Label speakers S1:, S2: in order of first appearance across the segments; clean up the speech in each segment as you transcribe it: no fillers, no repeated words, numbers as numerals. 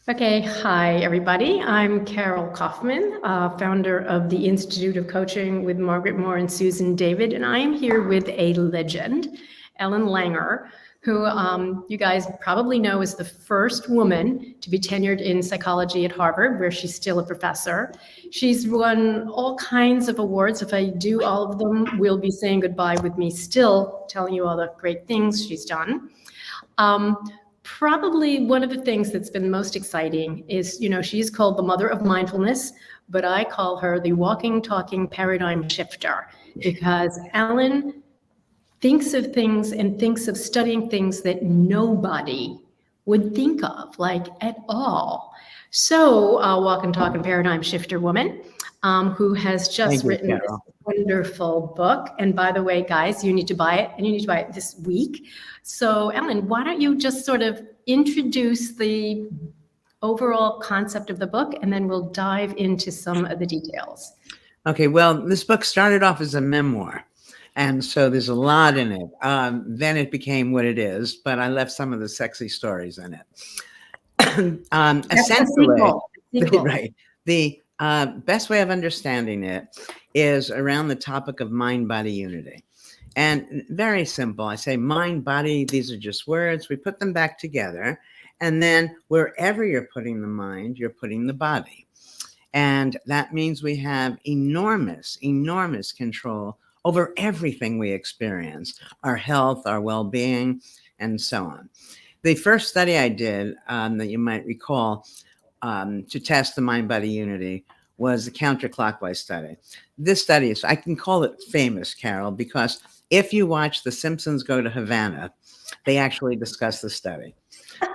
S1: Okay, hi everybody. I'm Carol Kauffman, founder of the Institute of Coaching with Margaret Moore and Susan David, and I am here with a legend, Ellen Langer, who you guys probably know is the first woman to be tenured in psychology at Harvard, where she's still a professor. She's won all kinds of awards. If I do all of them, we'll be saying goodbye with me still telling you all the great things she's done. Um, Probably one of the things that's been most exciting is, she's called the mother of mindfulness, but I call her the walking, talking paradigm shifter because Ellen thinks of things and thinks of studying things that nobody would think of, like at all. So, walk and talk and paradigm shifter woman who has just
S2: Thank you,
S1: written this
S2: Carol.
S1: wonderful book. And by the way, guys, you need to buy it, and you need to buy it this week. So, Ellen, why don't you just sort of introduce the overall concept of the book, and then we'll dive into some of the details.
S2: Okay, well, this book started off as a memoir, and so there's a lot in it. Then it became what it is, but I left some of the sexy stories in it. Essentially, right, the best way of understanding it is around the topic of mind-body unity. And very simple. I say mind, body, these are just words. We put them back together. And then wherever you're putting the mind, you're putting the body. And that means we have enormous, enormous control over everything we experience, our health, our well-being, and so on. The first study I did that you might recall to test the mind-body unity was the counterclockwise study. This study is, I can call it famous, Carol, because if you watch The Simpsons Go to Havana, they actually discuss the study.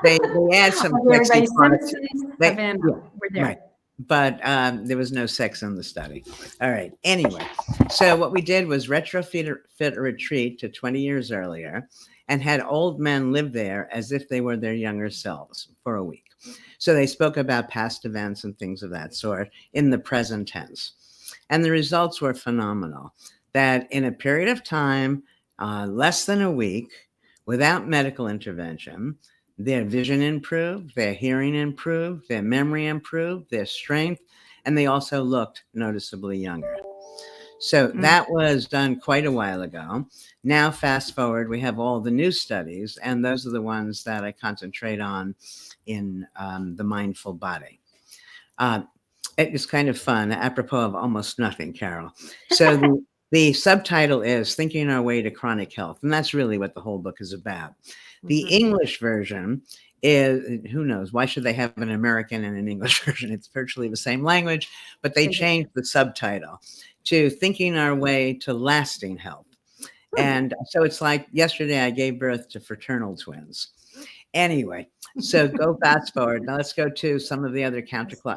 S2: They add some sexy parts.
S1: Havana, we're there.
S2: Right. But there was no sex in the study. All right. Anyway, so what we did was retrofit a retreat to 20 years earlier and had old men live there as if they were their younger selves for a week. So they spoke about past events and things of that sort in the present tense. And the results were phenomenal. That in a period of time, less than a week, without medical intervention, their vision improved, their hearing improved, their memory improved, their strength, and they also looked noticeably younger. So that was done quite a while ago. Now, fast forward, we have all the new studies, and those are the ones that I concentrate on in the mindful body. It was kind of fun, apropos of almost nothing, Carol. So the subtitle is Thinking Our Way to Chronic Health, and that's really what the whole book is about. The English version is, who knows, why should they have an American and an English version? It's virtually the same language, but they changed the subtitle to Thinking Our Way to Lasting Health. And so it's like yesterday I gave birth to fraternal twins. Anyway, so go fast forward. Now let's go to some of the other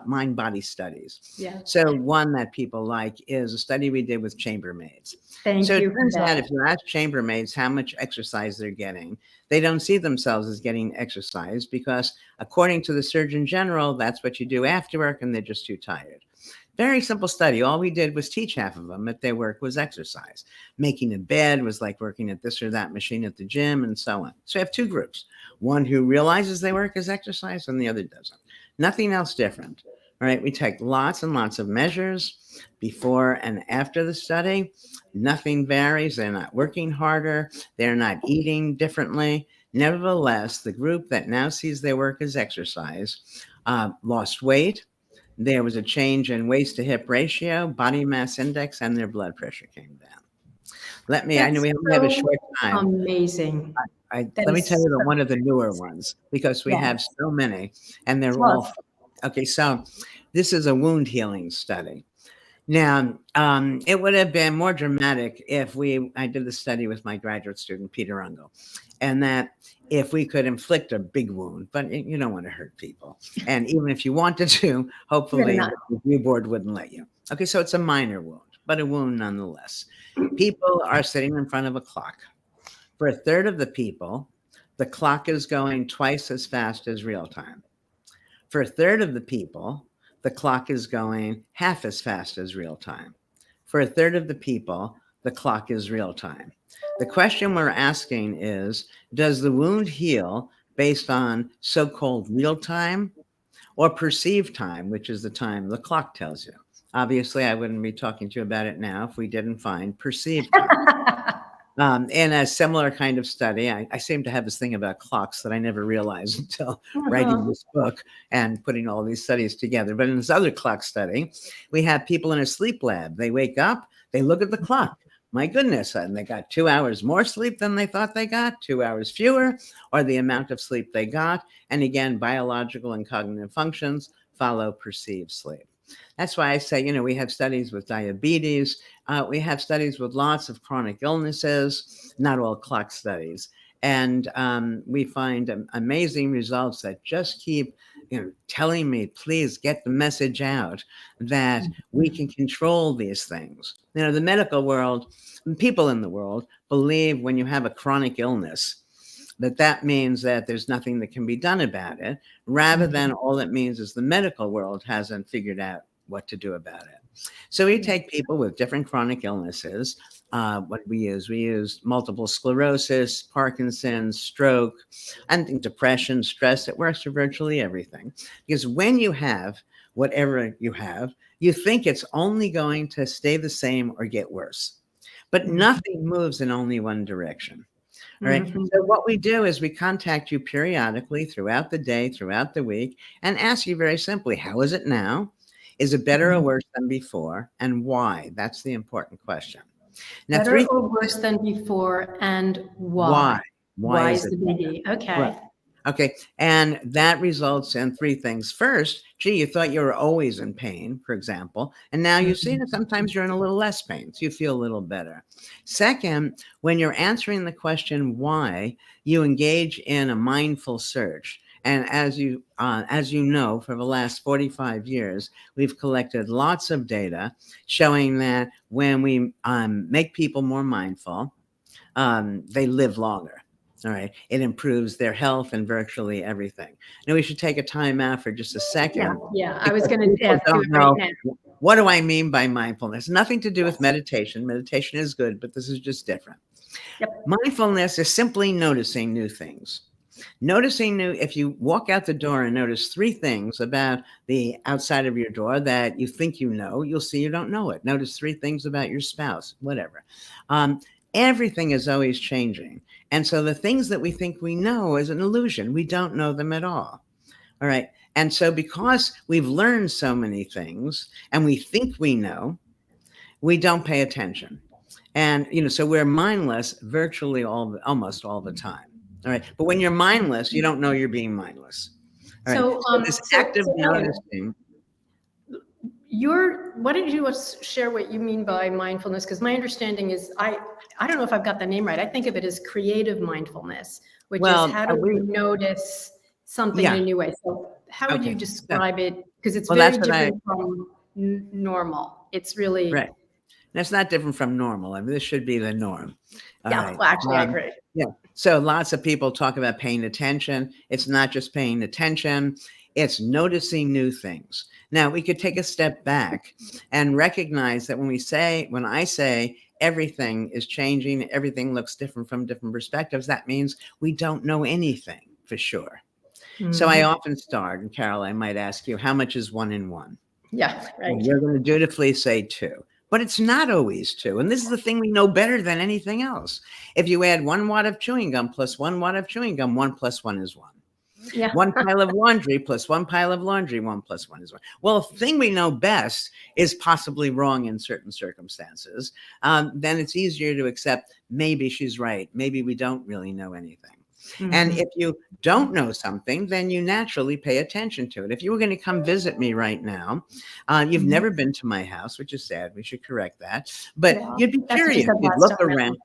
S2: mind-body studies.
S1: Yeah.
S2: So one that people like is a study we did with chambermaids.
S1: Thank
S2: So
S1: you
S2: it
S1: for
S2: turns
S1: that.
S2: out if you ask chambermaids how much exercise they're getting, they don't see themselves as getting exercise because according to the Surgeon General, that's what you do after work and they're just too tired. Very simple study. All we did was teach half of them that their work was exercise. Making a bed was like working at this or that machine at the gym and so on. So we have two groups. One who realizes their work is exercise and the other doesn't. Nothing else different. All right, we take lots and lots of measures before and after the study. Nothing varies. They're not working harder. They're not eating differently. Nevertheless, the group that now sees their work as exercise lost weight. There was a change in waist to hip ratio, body mass index, and their blood pressure came down. I know we only have a short time.
S1: Amazing.
S2: Let me tell you one of the newer ones because we have so many and they're all, okay, so this is a wound healing study. Now, it would have been more dramatic if I did the study with my graduate student, Peter Ungle, and that if we could inflict a big wound, but you don't want to hurt people. And even if you wanted to, hopefully the review board wouldn't let you. Okay, so it's a minor wound, but a wound nonetheless. People are sitting in front of a clock. For a third of the people, the clock is going twice as fast as real time. For a third of the people, the clock is going half as fast as real time. For a third of the people, the clock is real time. The question we're asking is, does the wound heal based on so-called real time or perceived time, which is the time the clock tells you. Obviously, I wouldn't be talking to you about it now if we didn't find perceived time. In a similar kind of study, I seem to have this thing about clocks that I never realized until writing this book and putting all these studies together. But in this other clock study, we have people in a sleep lab. They wake up, they look at the clock. My goodness, and they got 2 hours more sleep than they thought they got, 2 hours fewer, or the amount of sleep they got. And again, biological and cognitive functions follow perceived sleep. That's why I say, we have studies with diabetes. We have studies with lots of chronic illnesses, not all clock studies. And we find amazing results that just keep telling me, please get the message out that we can control these things. The medical world, people in the world believe when you have a chronic illness, that means that there's nothing that can be done about it, rather than all it means is the medical world hasn't figured out what to do about it. So we take people with different chronic illnesses. What we use multiple sclerosis, Parkinson's, stroke, and depression, stress. It works for virtually everything. Because when you have whatever you have, you think it's only going to stay the same or get worse. But nothing moves in only one direction. All right. So what we do is we contact you periodically throughout the day, throughout the week, and ask you very simply, how is it now? Is it better or worse than before? And why? That's the important question. Now,
S1: better or worse than before, and why? Why is the biggie? Okay.
S2: Right. Okay. And that results in three things. First, gee, you thought you were always in pain, for example, and now you see that sometimes you're in a little less pain, so you feel a little better. Second, when you're answering the question why, you engage in a mindful search. And as you know, for the last 45 years, we've collected lots of data showing that when we make people more mindful, they live longer. All right. It improves their health and virtually everything. Now, we should take a time out for just a second.
S1: Yeah. I was going to ask you right now.
S2: What do I mean by mindfulness? Nothing to do with meditation. Meditation is good, but this is just different.
S1: Yep.
S2: Mindfulness is simply noticing new things. If you walk out the door and notice three things about the outside of your door that you think you'll see you don't know it. Notice three things about your spouse, whatever. Everything is always changing. And so the things that we think we know is an illusion. We don't know them at all. All right. And so because we've learned so many things and we think we know, we don't pay attention. And, so we're mindless virtually almost all the time. All right. But when you're mindless, you don't know you're being mindless. All right. So this active noticing.
S1: Why don't you share what you mean by mindfulness? Because my understanding is, I don't know if I've got the name right. I think of it as creative mindfulness, which is how do we notice something in a new way. So how would you describe it? Because it's very different from normal. It's really
S2: right. That's not different from normal. I mean, this should be the norm.
S1: Well, actually, I agree.
S2: Yeah. So lots of people talk about paying attention. It's not just paying attention. It's noticing new things. Now, we could take a step back and recognize that when I say everything is changing, everything looks different from different perspectives, that means we don't know anything for sure. So I often start, and Carol, I might ask you, how much is 1 and 1?
S1: Yeah, right.
S2: And you're going to dutifully say 2. But it's not always 2. And this is the thing we know better than anything else. If you add 1 wad of chewing gum plus 1 wad of chewing gum, 1 plus 1 is 1.
S1: Yeah.
S2: 1 pile of laundry plus 1 pile of laundry, 1 plus 1 is 1. Well, the thing we know best is possibly wrong in certain circumstances. Then it's easier to accept maybe she's right. Maybe we don't really know anything. And if you don't know something, then you naturally pay attention to it. If you were going to come visit me right now, you've never been to my house, which is sad. We should correct that. But you'd be curious. You'd look around.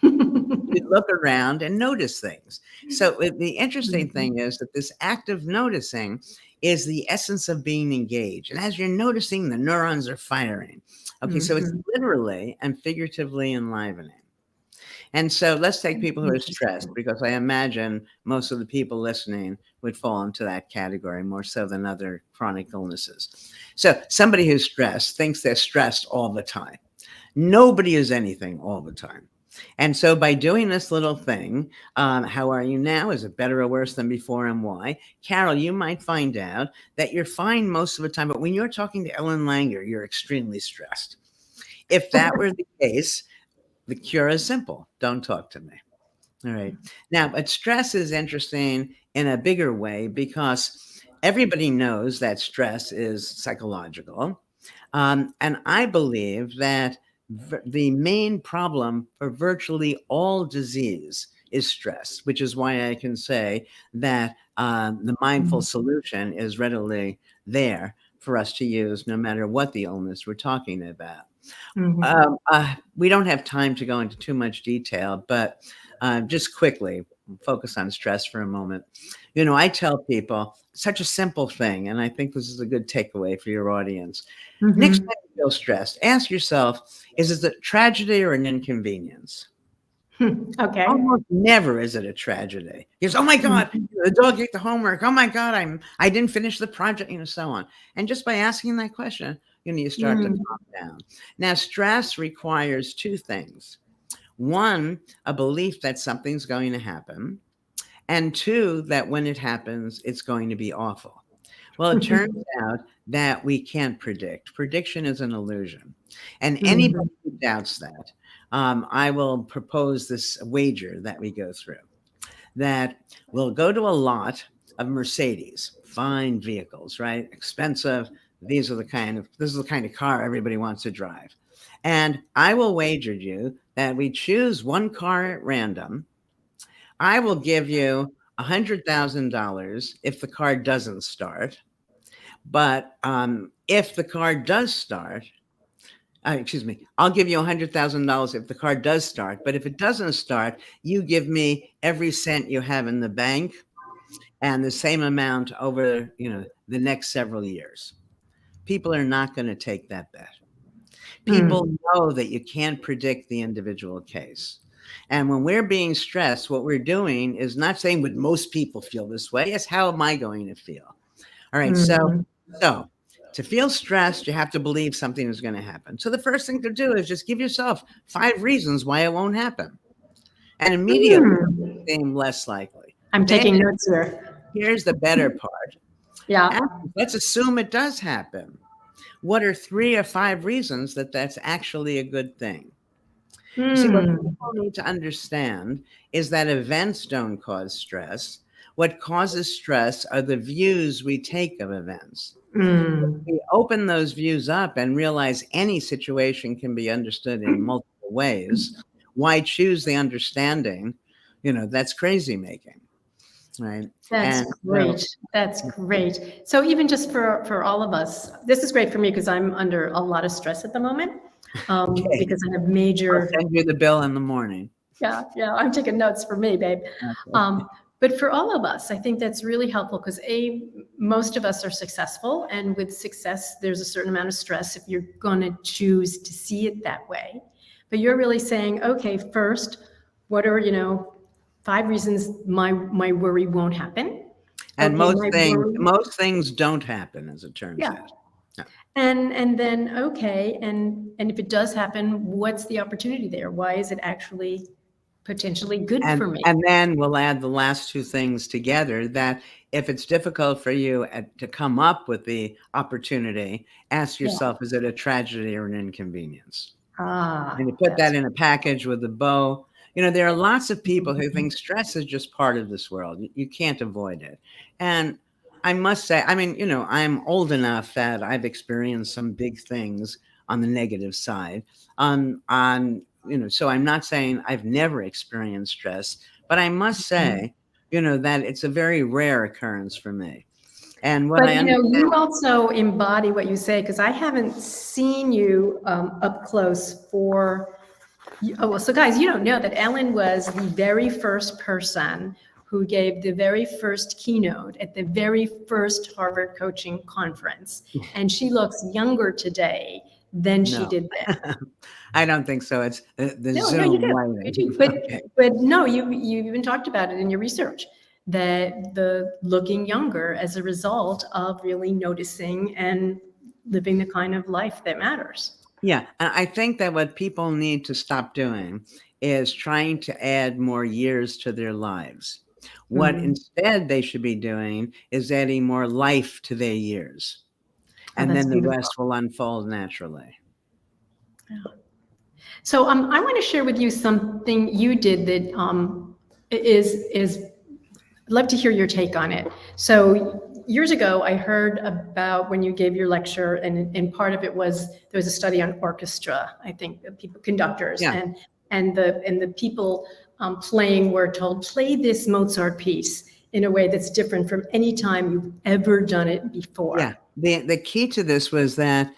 S2: You'd look around and notice things. So the interesting thing is that this active noticing is the essence of being engaged. And as you're noticing, the neurons are firing. Okay, so it's literally and figuratively enlivening. And so let's take people who are stressed, because I imagine most of the people listening would fall into that category more so than other chronic illnesses. So somebody who's stressed thinks they're stressed all the time. Nobody is anything all the time. And so by doing this little thing, how are you now? Is it better or worse than before, and why? Carol, you might find out that you're fine most of the time, but when you're talking to Ellen Langer, you're extremely stressed. If that were the case, the cure is simple. Don't talk to me. All right. Now, but stress is interesting in a bigger way because everybody knows that stress is psychological. And I believe that the main problem for virtually all disease is stress, which is why I can say that the mindful solution is readily there for us to use no matter what the illness we're talking about. We don't have time to go into too much detail, but just quickly focus on stress for a moment. I tell people such a simple thing, and I think this is a good takeaway for your audience. Next time you feel stressed, ask yourself, is it a tragedy or an inconvenience?
S1: Okay.
S2: Almost never is it a tragedy. Because, oh my God, the dog ate the homework. Oh my God, I didn't finish the project, so on. And just by asking that question, you start to calm down. Now, stress requires two things. One, a belief that something's going to happen. And two, that when it happens, it's going to be awful. Well, it turns out that we can't predict. Prediction is an illusion. And anybody who doubts that, I will propose this wager that we go through, that we'll go to a lot of Mercedes, fine vehicles, right? Expensive. This is the kind of car everybody wants to drive. And I will wager you that we choose one car at random. I will give you $100,000 if the car doesn't start. But if the car does start, I'll give you $100,000 if the car does start. But if it doesn't start, you give me every cent you have in the bank and the same amount over, the next several years. People are not going to take that bet. People know that you can't predict the individual case. And when we're being stressed, what we're doing is not saying would most people feel this way. It's how am I going to feel? All right. So to feel stressed, you have to believe something is going to happen. So the first thing to do is just give yourself 5 reasons why it won't happen. And immediately it seems less likely.
S1: I'm taking notes here.
S2: Here's the better part.
S1: Yeah.
S2: Let's assume it does happen. What are 3 or 5 reasons that that's actually a good thing? See, what people need to understand is that events don't cause stress. What causes stress are the views we take of events. If we open those views up and realize any situation can be understood in multiple ways, why choose the understanding? That's crazy making, right?
S1: That's great. That's great. So even just for all of us, this is great for me because I'm under a lot of stress at the moment because I have major.
S2: I'll send you the bill in the morning.
S1: Yeah, I'm taking notes for me, babe.
S2: Okay.
S1: But for all of us, I think that's really helpful because most of us are successful, and with success, there's a certain amount of stress if you're going to choose to see it that way. But you're really saying, okay, first, what are 5 reasons my worry won't happen?
S2: And
S1: Okay,
S2: most things don't happen, as it turns out.
S1: Yeah. And then okay, and if it does happen, what's the opportunity there? Why is it actually potentially good for me?
S2: And then we'll add the last 2 things together, that if it's difficult for you to come up with the opportunity, ask yourself, is it a tragedy or an inconvenience? And you put that in a package with a bow. There are lots of people who think stress is just part of this world. You can't avoid it. And I must say, I'm old enough that I've experienced some big things on the negative side. So I'm not saying I've never experienced stress, but I must say, that it's a very rare occurrence for me. And
S1: you also embody what you say, because I haven't seen you up close for. So guys, you don't know that Ellen was the very first person who gave the very first keynote at the very first Harvard Coaching Conference, and she looks younger today than she did then.
S2: I don't think so. It's the Zoom.
S1: No, you do.
S2: lighting.
S1: You do. But no, you even talked about it in your research, that the looking younger as a result of really noticing and living the kind of life that matters.
S2: Yeah. And I think that what people need to stop doing is trying to add more years to their lives. What instead they should be doing is adding more life to their years.
S1: Oh,
S2: And
S1: that's
S2: then the
S1: beautiful.
S2: rest will unfold naturally.
S1: So I want to share with you something you did that is I'd love to hear your take on it. So years ago, I heard about when you gave your lecture, and part of it was there was a study on orchestra. I think people, conductors,
S2: Yeah.
S1: and the people playing were told, play this Mozart piece in a way that's different from any time you've ever done it before.
S2: Yeah. The key to this was that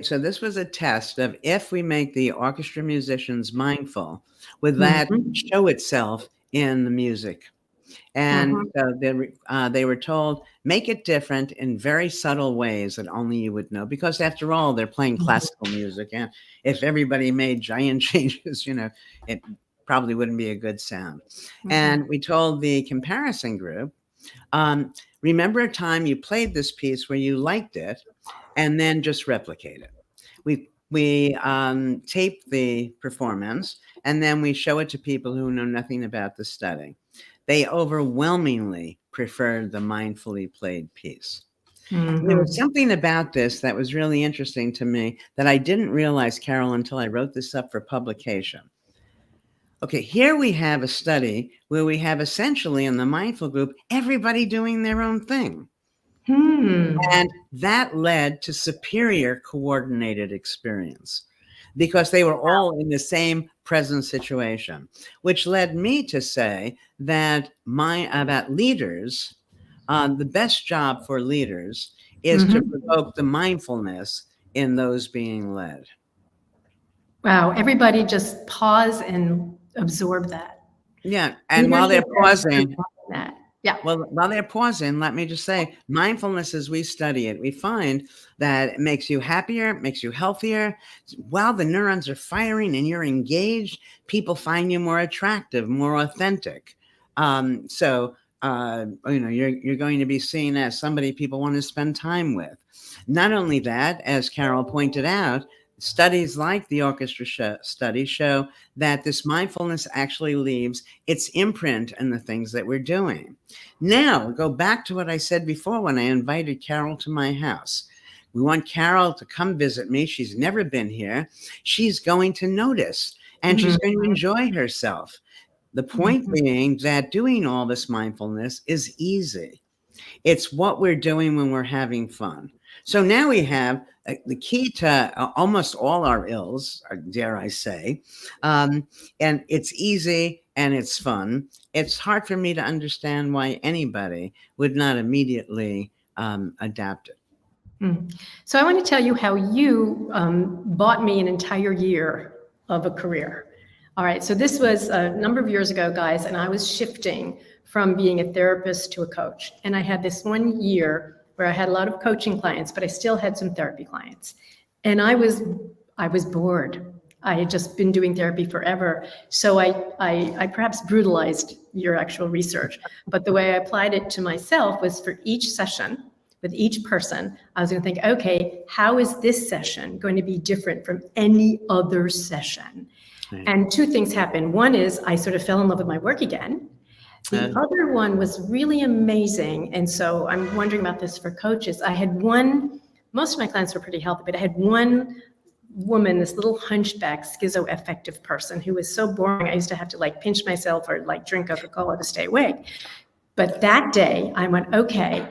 S2: so this was a test of if we make the orchestra musicians mindful, would that show itself in the music? And so they were told, make it different in very subtle ways that only you would know, because after all, they're playing classical music. And if everybody made giant changes, it probably wouldn't be a good sound. And we told the comparison group, remember a time you played this piece where you liked it, and then just replicate it. We tape the performance, and then we show it to people who know nothing about the study. They overwhelmingly preferred the mindfully played piece. There was something about this that was really interesting to me that I didn't realize, Carol, until I wrote this up for publication. Okay, here we have a study where we have essentially in the mindful group, everybody doing their own thing. And that led to superior coordinated experience because they were all in the same present situation, which led me to say that about leaders, the best job for leaders is to provoke the mindfulness in those being led.
S1: Wow, everybody just pause and absorb that.
S2: Yeah, and while they're pausing,
S1: that. Yeah.
S2: Well, while they're pausing, let me just say, mindfulness, as we study it, we find that it makes you happier, it makes you healthier. While the neurons are firing and you're engaged, people find you more attractive, more authentic. So you're going to be seen as somebody people want to spend time with. Not only that, as Carol pointed out, studies like the orchestra study show that this mindfulness actually leaves its imprint in the things that we're doing. Now, go back to what I said before when I invited Carol to my house. We want Carol to come visit me. She's never been here. She's going to notice and she's going to enjoy herself. The point being that doing all this mindfulness is easy. It's what we're doing when we're having fun. So now we have the key to almost all our ills, dare I say, and it's easy and it's fun. It's hard for me to understand why anybody would not immediately adapt it.
S1: So I want to tell you how you bought me an entire year of a career. All right, so this was a number of years ago, guys, and I was shifting from being a therapist to a coach. And I had this 1 year where I had a lot of coaching clients, but I still had some therapy clients. And I was bored. I had just been doing therapy forever. So I perhaps brutalized your actual research. But the way I applied it to myself was for each session, with each person, I was going to think, okay, how is this session going to be different from any other session? Right. And two things happened. One is I sort of fell in love with my work again. The other one was really amazing. And so I'm wondering about this for coaches. I had most of my clients were pretty healthy, but I had one woman, this little hunchback schizoaffective person who was so boring. I used to have to pinch myself or drink Coca-Cola to stay awake. But that day I went, okay,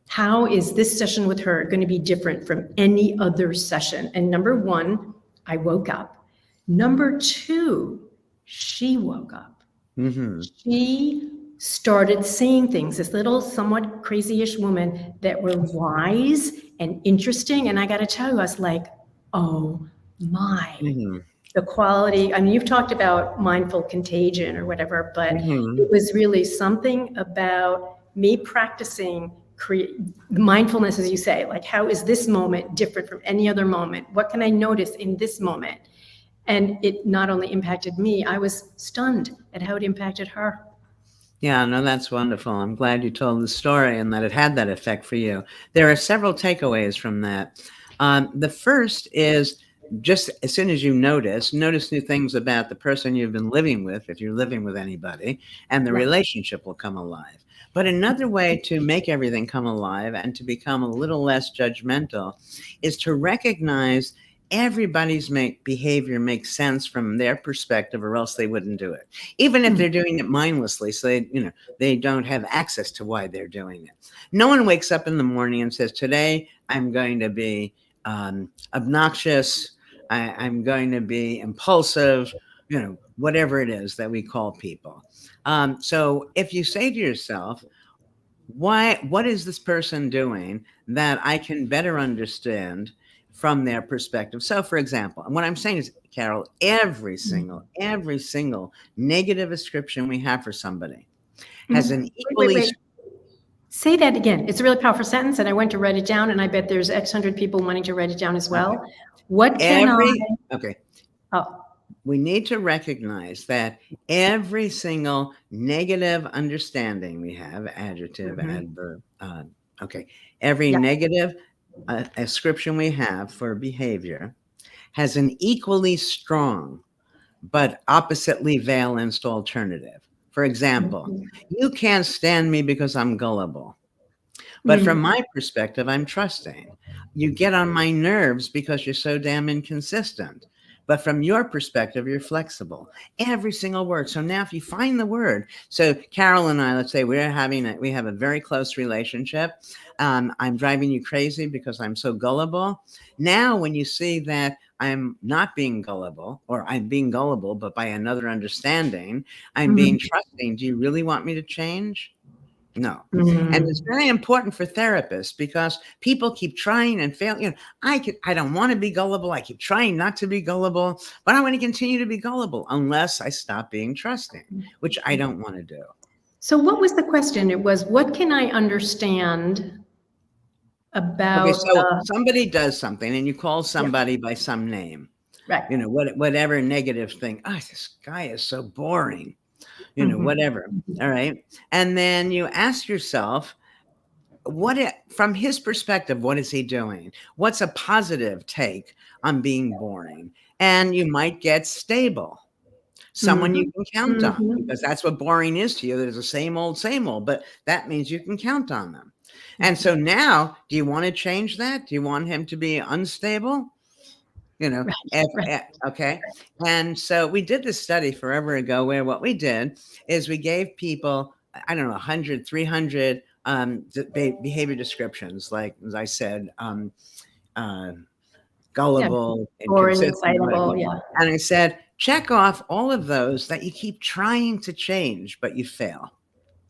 S1: how is this session with her going to be different from any other session? And number one, I woke up. Number two, she woke up. She started saying things, this little somewhat crazy-ish woman, that were wise and interesting. And I got to tell you, I was like, oh my, the quality. I mean, you've talked about mindful contagion or whatever, but it was really something about me practicing mindfulness, as you say, how is this moment different from any other moment? What can I notice in this moment? And it not only impacted me, I was stunned at how it impacted her.
S2: Yeah, no, that's wonderful. I'm glad you told the story and that it had that effect for you. There are several takeaways from that. The first is just as soon as you notice new things about the person you've been living with, if you're living with anybody, and the
S1: Yeah.
S2: relationship will come alive. But another way to make everything come alive and to become a little less judgmental is to recognize everybody's behavior makes sense from their perspective, or else they wouldn't do it, even if they're doing it mindlessly. So they don't have access to why they're doing it. No one wakes up in the morning and says, today I'm going to be obnoxious, I'm going to be impulsive, whatever it is that we call people. So if you say to yourself, what is this person doing that I can better understand from their perspective? So for example, what I'm saying is, Carol, every single negative description we have for somebody has an equally...
S1: Wait. Say that again. It's a really powerful sentence, and I went to write it down, and I bet there's X hundred people wanting to write it down as well.
S2: Okay.
S1: What can
S2: Okay.
S1: Oh,
S2: We need to recognize that every single negative understanding we have, adjective, adverb, every negative ascription we have for behavior has an equally strong but oppositely valenced alternative. For example, you can't stand me because I'm gullible. But from my perspective, I'm trusting. You get on my nerves because you're so damn inconsistent. But from your perspective, you're flexible. Every single word. So now if you find the word, so Carol and I, let's say we have a very close relationship. I'm driving you crazy because I'm so gullible. Now, when you see that I'm not being gullible, or I'm being gullible, but by another understanding, I'm being trusting. Do you really want me to change? No. And it's very important for therapists because people keep trying and failing. I don't want to be gullible. I keep trying not to be gullible, but I want to continue to be gullible unless I stop being trusting, which I don't want to do.
S1: So what was the question? It was, what can I understand about...
S2: Okay, so somebody does something and you call somebody by some name.
S1: Right.
S2: Whatever negative thing. Oh, this guy is so boring. Whatever. All right. And then you ask yourself, from his perspective, what is he doing? What's a positive take on being boring? And you might get stable, someone you can count on, because that's what boring is to you. There's the same old, but that means you can count on them. And so now, do you want to change that? Do you want him to be unstable? Okay. And so we did this study forever ago where what we did is we gave people, 100, 300 behavior descriptions, like, as I said, gullible, inconsistent, and I said, check off all of those that you keep trying to change, but you fail.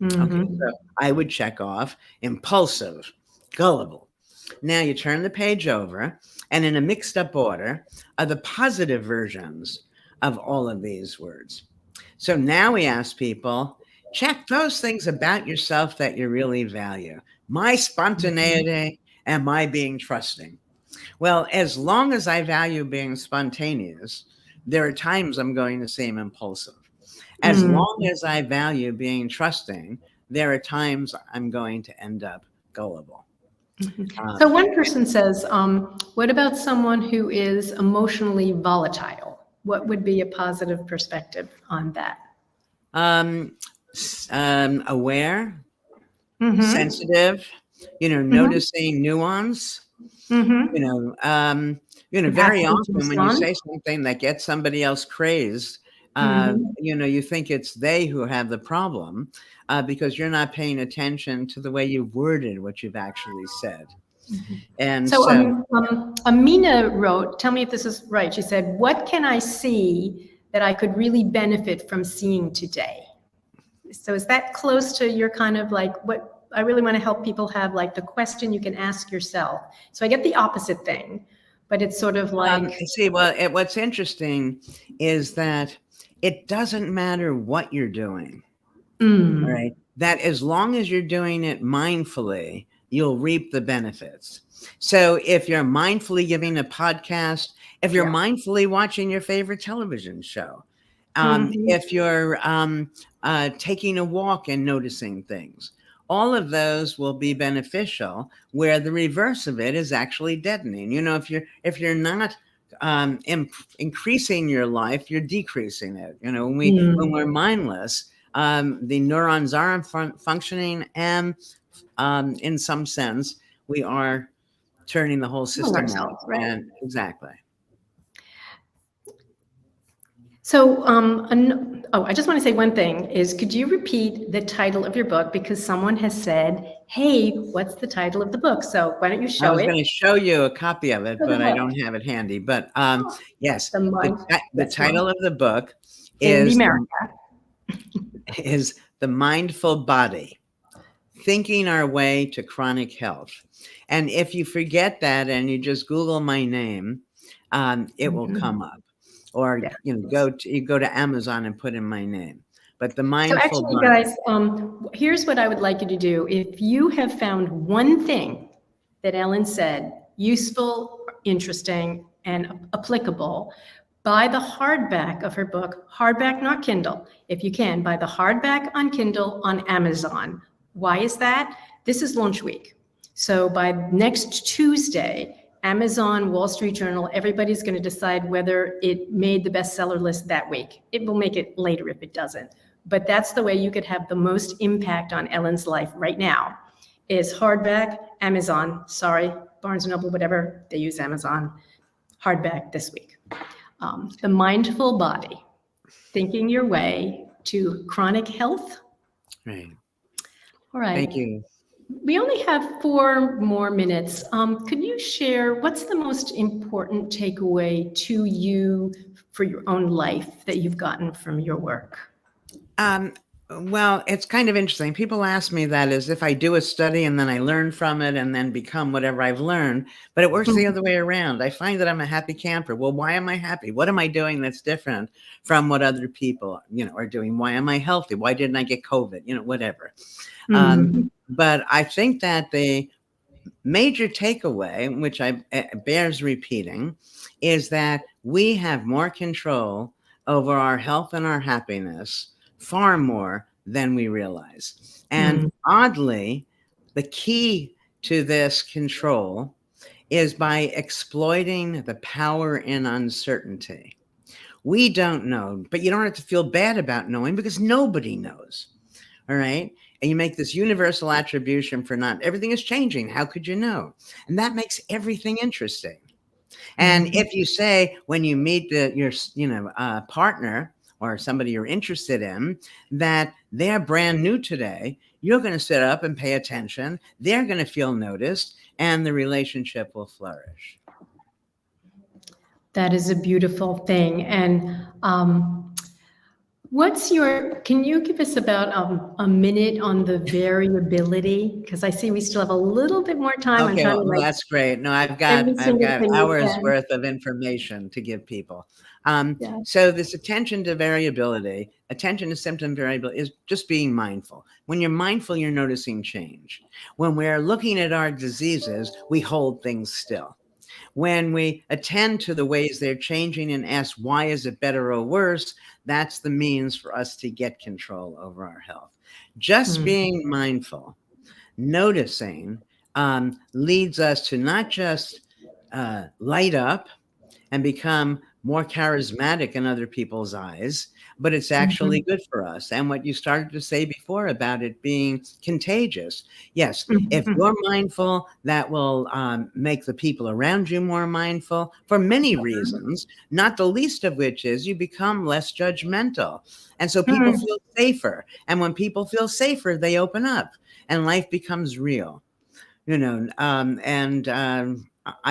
S2: Okay, so I would check off impulsive, gullible. Now you turn the page over, and in a mixed up order are the positive versions of all of these words. So now we ask people, check those things about yourself that you really value. My spontaneity and my being trusting. Well, as long as I value being spontaneous, there are times I'm going to seem impulsive. As long as I value being trusting, there are times I'm going to end up gullible.
S1: So one person says, what about someone who is emotionally volatile? What would be a positive perspective on that?
S2: Aware, sensitive, noticing nuance, very often when you say something that gets somebody else crazed, you think it's they who have the problem because you're not paying attention to the way you've worded what you've actually said. And so
S1: Amina wrote, tell me if this is right. She said, what can I see that I could really benefit from seeing today? So is that close to your kind of like what I really want to help people have, like the question you can ask yourself? So I get the opposite thing, but it's sort of like...
S2: what's interesting is that it doesn't matter what you're doing, right? That as long as you're doing it mindfully, you'll reap the benefits. So if you're mindfully giving a podcast, if you're mindfully watching your favorite television show, if you're taking a walk and noticing things, all of those will be beneficial, where the reverse of it is actually deadening. If you're not increasing your life, you're decreasing it. When
S1: Mm.
S2: we're mindless, the neurons aren't functioning, and in some sense, we are turning the whole system off.
S1: Ourselves, right?
S2: And exactly.
S1: So, I just want to say one thing is, could you repeat the title of your book? Because someone has said, hey, what's the title of the book? So why don't you
S2: I
S1: show
S2: was
S1: it?
S2: going to show you a copy of it,
S1: Show the
S2: but I
S1: book.
S2: don't have it handy. But yes,
S1: The mind,
S2: the
S1: yes, ma'am.
S2: title of the book
S1: In the
S2: is
S1: America.
S2: The Mindful Body, Thinking Our Way to Chronic Health. And if you forget that and you just Google my name, it will come up. Or
S1: Yeah.
S2: you go to Amazon and put in my name. But the
S1: So
S2: Mindful
S1: actually,
S2: Body.
S1: guys, here's what I would like you to do. If you have found one thing that Ellen said useful, interesting, and applicable, buy the hardback of her book, hardback, not Kindle. If you can, buy the hardback on Kindle on Amazon. Why is that? This is launch week. So by next Tuesday, Amazon, Wall Street Journal, everybody's going to decide whether it made the bestseller list that week. It will make it later if it doesn't. But that's the way you could have the most impact on Ellen's life right now, is hardback, Amazon, sorry, Barnes & Noble, whatever, they use Amazon, hardback this week. The Mindful Body, Thinking Your Way to Chronic Health.
S2: Right.
S1: All right.
S2: Thank you.
S1: We only have 4 more minutes. Could you share what's the most important takeaway to you for your own life that you've gotten from your work?
S2: Well, it's kind of interesting. People ask me that as if I do a study and then I learn from it and then become whatever I've learned, but it works the other way around. I find that I'm a happy camper. Well, why am I happy? What am I doing that's different from what other people, are doing? Why am I healthy? Why didn't I get COVID? Whatever. But I think that the major takeaway, which bears repeating, is that we have more control over our health and our happiness, far more than we realize. And oddly, the key to this control is by exploiting the power in uncertainty. We don't know, but you don't have to feel bad about knowing, because nobody knows. All right. And you make this universal attribution for not everything is changing. How could you know? And that makes everything interesting. And if you say, when you meet your partner or somebody you're interested in, that they're brand new today, you're going to sit up and pay attention. They're going to feel noticed, and the relationship will flourish.
S1: That is a beautiful thing. And can you give us about a minute on the variability? Because I see we still have a little bit more time.
S2: Okay, well, that's great. No, I've got hours worth of information to give people. So this attention to variability, attention to symptom variability, is just being mindful. When you're mindful, you're noticing change. When we're looking at our diseases, we hold things still. When we attend to the ways they're changing and ask, why is it better or worse? That's the means for us to get control over our health. Just being mindful, noticing, leads us to not just light up and become more charismatic in other people's eyes, but it's actually good for us. And what you started to say before about it being contagious. Yes, if you're mindful, that will make the people around you more mindful for many reasons, not the least of which is you become less judgmental. And so people feel safer. And when people feel safer, they open up and life becomes real. I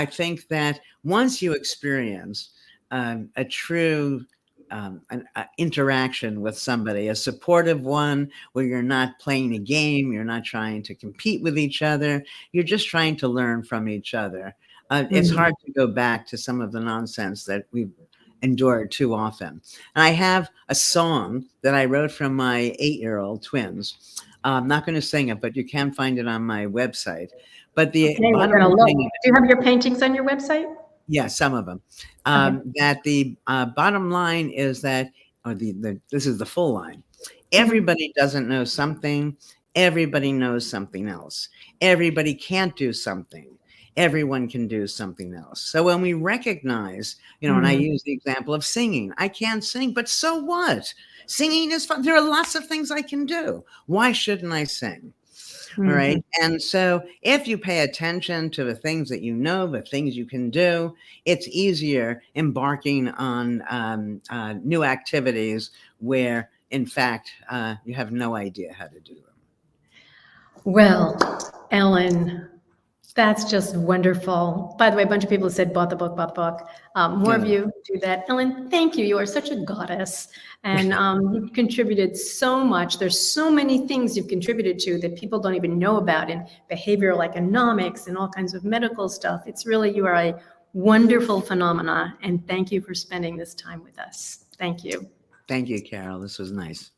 S2: think that once you experience a true interaction with somebody, a supportive one, where you're not playing a game, you're not trying to compete with each other, you're just trying to learn from each other. It's hard to go back to some of the nonsense that we've endured too often. And I have a song that I wrote from my 8-year-old twins. I'm not going to sing it, but you can find it on my website. But the bottom line,
S1: do you have your paintings on your website?
S2: Yeah, some of them. That the bottom line is that, or this is the full line. Everybody doesn't know something. Everybody knows something else. Everybody can't do something. everyone can do something else. So when we recognize, and I use the example of singing, I can't sing, but so what? Singing is fun. There are lots of things I can do. Why shouldn't I sing? All right. And so if you pay attention to the things that the things you can do, it's easier embarking on new activities where, in fact, you have no idea how to do them.
S1: Well, Ellen, that's just wonderful. By the way, a bunch of people said, bought the book, bought the book. More of you do that. Ellen, thank you. You are such a goddess. And you've contributed so much. There's so many things you've contributed to that people don't even know about in behavioral economics and all kinds of medical stuff. It's really, you are a wonderful phenomena. And thank you for spending this time with us. Thank you.
S2: Thank you, Carol. This was nice.